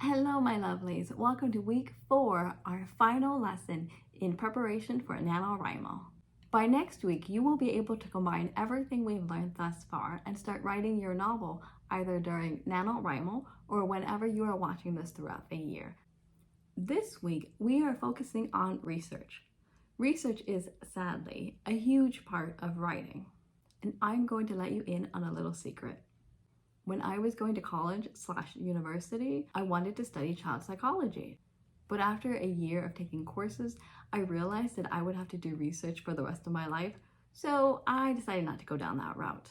Hello, my lovelies. Welcome to week 4, our final lesson in preparation for NaNoWriMo. By next week, you will be able to combine everything we've learned thus far and start writing your novel either during NaNoWriMo or whenever you are watching this throughout the year. This week, we are focusing on research. Research is, sadly, a huge part of writing, and I'm going to let you in on a little secret. When I was going to college/university, I wanted to study child psychology. But after a year of taking courses, I realized that I would have to do research for the rest of my life, so I decided not to go down that route.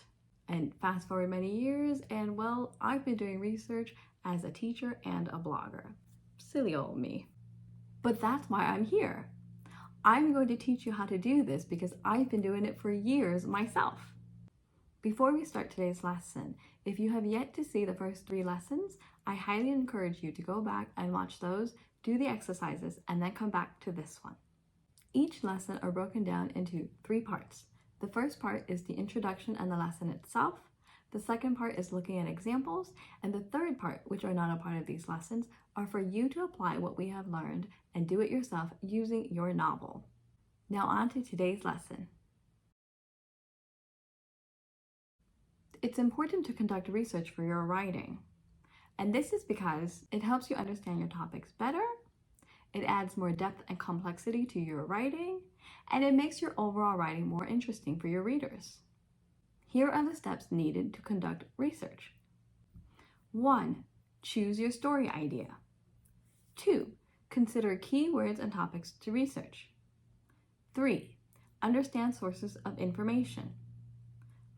And fast forward many years, and well, I've been doing research as a teacher and a blogger. Silly old me. But that's why I'm here. I'm going to teach you how to do this because I've been doing it for years myself. Before we start today's lesson, if you have yet to see the first 3 lessons, I highly encourage you to go back and watch those, do the exercises, and then come back to this one. Each lesson are broken down into 3 parts. The first part is the introduction and the lesson itself. The second part is looking at examples. And the third part, which are not a part of these lessons, are for you to apply what we have learned and do it yourself using your novel. Now on to today's lesson. It's important to conduct research for your writing. And this is because it helps you understand your topics better, it adds more depth and complexity to your writing, and it makes your overall writing more interesting for your readers. Here are the steps needed to conduct research. 1. Choose your story idea. 2. Consider keywords and topics to research. 3. Understand sources of information.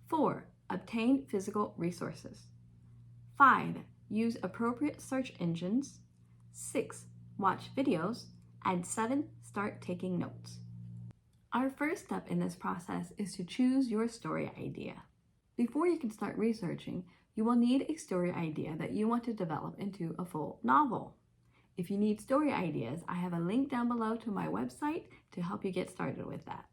4. Obtain physical resources. 5. Use appropriate search engines. 6. Watch videos. And 7. Start taking notes. Our first step in this process is to choose your story idea. Before you can start researching, you will need a story idea that you want to develop into a full novel. If you need story ideas, I have a link down below to my website to help you get started with that.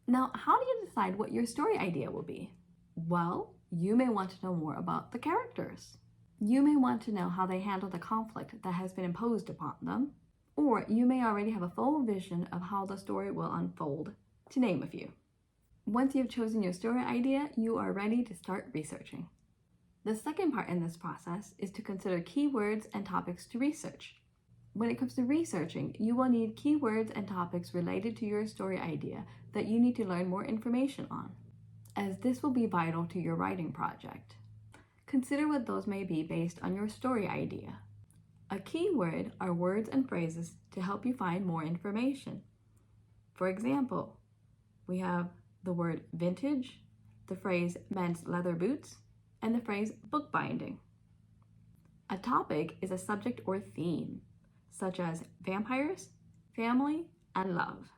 Now, how do you decide what your story idea will be? Well, you may want to know more about the characters. You may want to know how they handle the conflict that has been imposed upon them, or you may already have a full vision of how the story will unfold, to name a few. Once you've chosen your story idea, you are ready to start researching. The second part in this process is to consider keywords and topics to research. When it comes to researching, you will need keywords and topics related to your story idea that you need to learn more information on, as this will be vital to your writing project. Consider what those may be based on your story idea. A keyword are words and phrases to help you find more information. For example, we have the word vintage, the phrase men's leather boots, and the phrase bookbinding. A topic is a subject or theme, such as vampires, family, and love.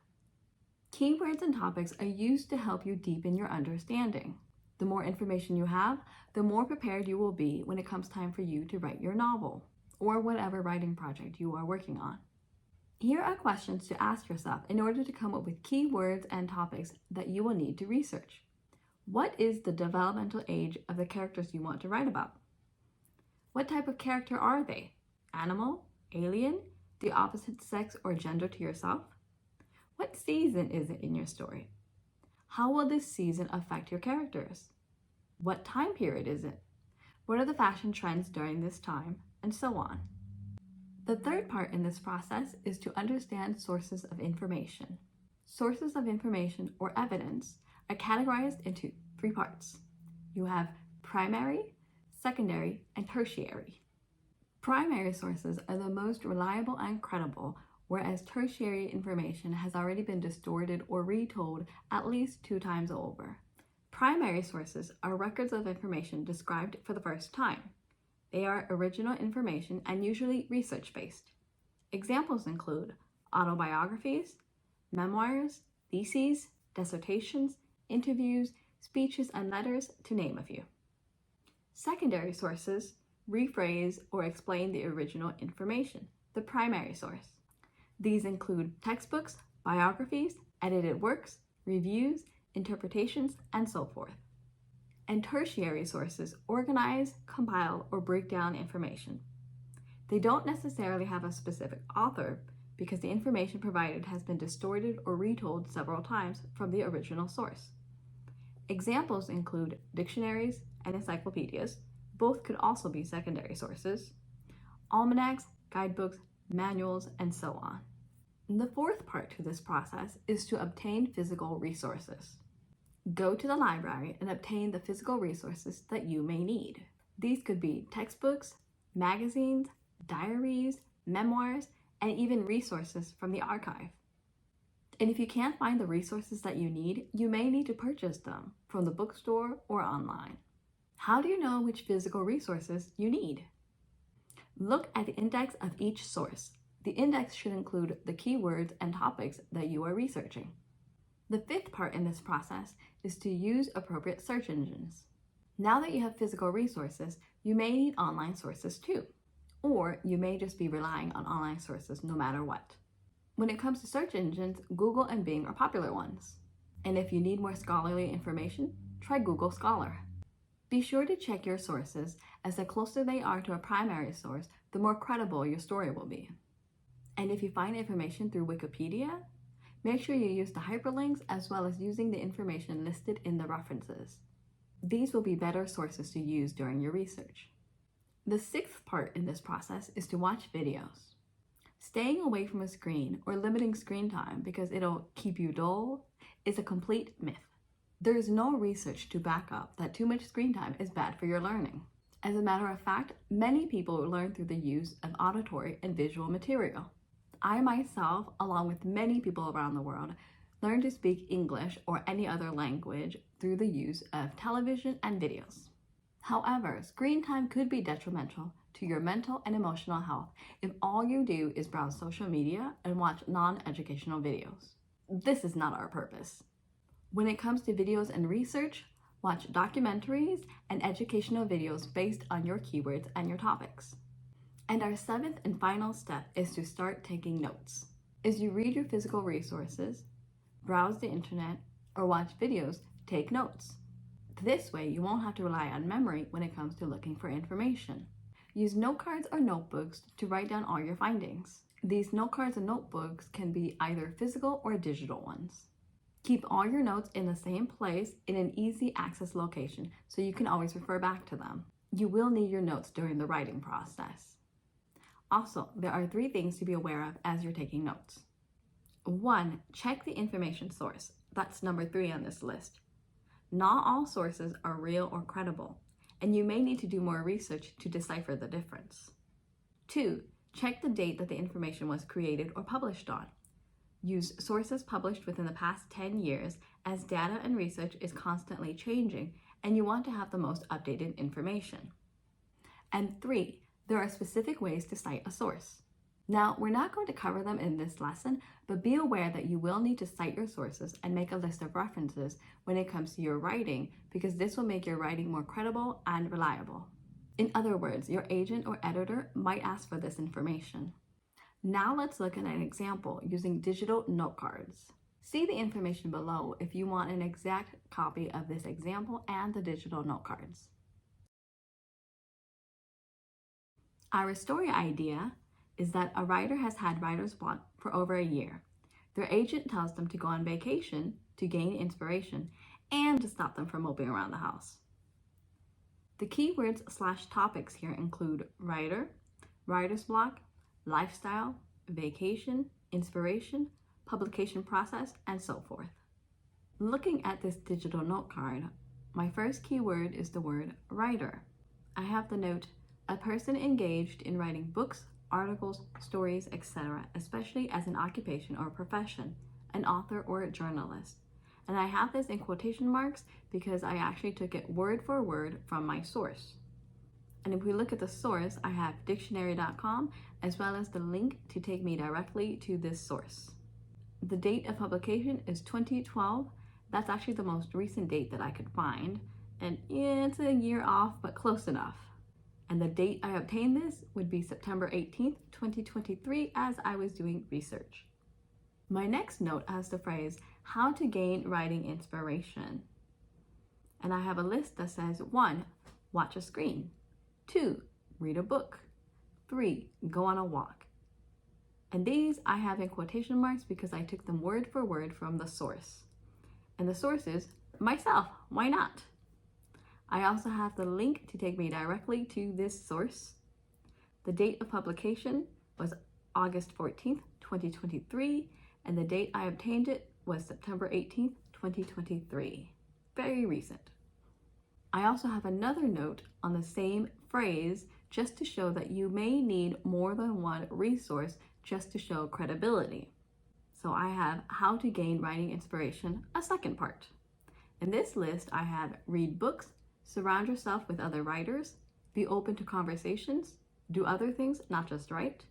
Keywords and topics are used to help you deepen your understanding. The more information you have, the more prepared you will be when it comes time for you to write your novel, or whatever writing project you are working on. Here are questions to ask yourself in order to come up with keywords and topics that you will need to research. What is the developmental age of the characters you want to write about? What type of character are they? Animal, alien, the opposite sex or gender to yourself? What season is it in your story? How will this season affect your characters? What time period is it? What are the fashion trends during this time? And so on. The third part in this process is to understand sources of information. Sources of information or evidence are categorized into 3 parts. You have primary, secondary, and tertiary. Primary sources are the most reliable and credible, whereas tertiary information has already been distorted or retold at least 2 times over. Primary sources are records of information described for the first time. They are original information and usually research-based. Examples include autobiographies, memoirs, theses, dissertations, interviews, speeches, and letters, to name a few. Secondary sources rephrase or explain the original information, the primary source. These include textbooks, biographies, edited works, reviews, interpretations, and so forth. And tertiary sources organize, compile, or break down information. They don't necessarily have a specific author because the information provided has been distorted or retold several times from the original source. Examples include dictionaries and encyclopedias. Both could also be secondary sources. Almanacs, guidebooks, manuals, and so on. And the fourth part to this process is to obtain physical resources. Go to the library and obtain the physical resources that you may need. These could be textbooks, magazines, diaries, memoirs, and even resources from the archive. And if you can't find the resources that you need, you may need to purchase them from the bookstore or online. How do you know which physical resources you need? Look at the index of each source. The index should include the keywords and topics that you are researching. The fifth part in this process is to use appropriate search engines. Now that you have physical resources, you may need online sources too, or you may just be relying on online sources no matter what. When it comes to search engines, Google and Bing are popular ones. And if you need more scholarly information, try Google Scholar. Be sure to check your sources, as the closer they are to a primary source, the more credible your story will be. And if you find information through Wikipedia, make sure you use the hyperlinks as well as using the information listed in the references. These will be better sources to use during your research. The sixth part in this process is to watch videos. Staying away from a screen or limiting screen time because it'll keep you dull is a complete myth. There is no research to back up that too much screen time is bad for your learning. As a matter of fact, many people learn through the use of auditory and visual material. I myself, along with many people around the world, learned to speak English or any other language through the use of television and videos. However, screen time could be detrimental to your mental and emotional health if all you do is browse social media and watch non-educational videos. This is not our purpose. When it comes to videos and research, watch documentaries and educational videos based on your keywords and your topics. And our seventh and final step is to start taking notes. As you read your physical resources, browse the internet, or watch videos, take notes. This way, you won't have to rely on memory when it comes to looking for information. Use note cards or notebooks to write down all your findings. These note cards and notebooks can be either physical or digital ones. Keep all your notes in the same place in an easy access location so you can always refer back to them. You will need your notes during the writing process. Also, there are 3 things to be aware of as you're taking notes. 1, check the information source. That's number 3 on this list. Not all sources are real or credible, and you may need to do more research to decipher the difference. 2, check the date that the information was created or published on. Use sources published within the past 10 years, as data and research is constantly changing and you want to have the most updated information. And 3, there are specific ways to cite a source. Now, we're not going to cover them in this lesson, but be aware that you will need to cite your sources and make a list of references when it comes to your writing, because this will make your writing more credible and reliable. In other words, your agent or editor might ask for this information. Now let's look at an example using digital note cards. See the information below if you want an exact copy of this example and the digital note cards. Our story idea is that a writer has had writer's block for over a year. Their agent tells them to go on vacation to gain inspiration and to stop them from moping around the house. The keywords/topics here include writer, writer's block, lifestyle, vacation, inspiration, publication process, and so forth. Looking at this digital note card, my first keyword is the word writer. I have the note, a person engaged in writing books, articles, stories, etc., especially as an occupation or profession, an author or a journalist. And I have this in quotation marks because I actually took it word for word from my source. And if we look at the source, I have dictionary.com as well as the link to take me directly to this source. The date of publication is 2012. That's actually the most recent date that I could find. And yeah, it's a year off, but close enough. And the date I obtained this would be September 18th, 2023, as I was doing research. My next note has the phrase, how to gain writing inspiration. And I have a list that says 1, watch a screen. 2, read a book. 3, go on a walk. And these I have in quotation marks because I took them word for word from the source. And the source is myself. Why not? I also have the link to take me directly to this source. The date of publication was August 14th, 2023, and the date I obtained it was September 18th, 2023. Very recent. I also have another note on the same phrase just to show that you may need more than one resource just to show credibility. So I have how to gain writing inspiration, a second part. In this list, I have read books, surround yourself with other writers, be open to conversations, do other things, not just write,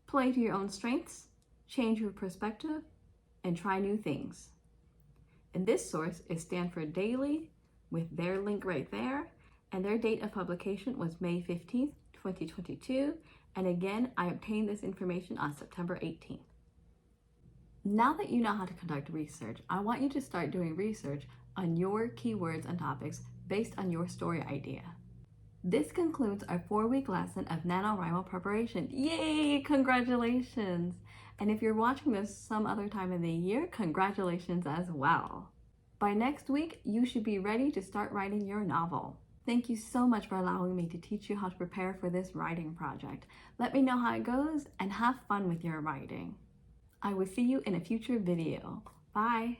play to your own strengths, change your perspective, and try new things. And this source is Stanford Daily with their link right there, and their date of publication was May 15th, 2022, and again, I obtained this information on September 18th. Now that you know how to conduct research, I want you to start doing research on your keywords and topics based on your story idea. This concludes our 4-week lesson of NaNoWriMo preparation. Yay! Congratulations! And if you're watching this some other time in the year, congratulations as well. By next week, you should be ready to start writing your novel. Thank you so much for allowing me to teach you how to prepare for this writing project. Let me know how it goes and have fun with your writing. I will see you in a future video. Bye!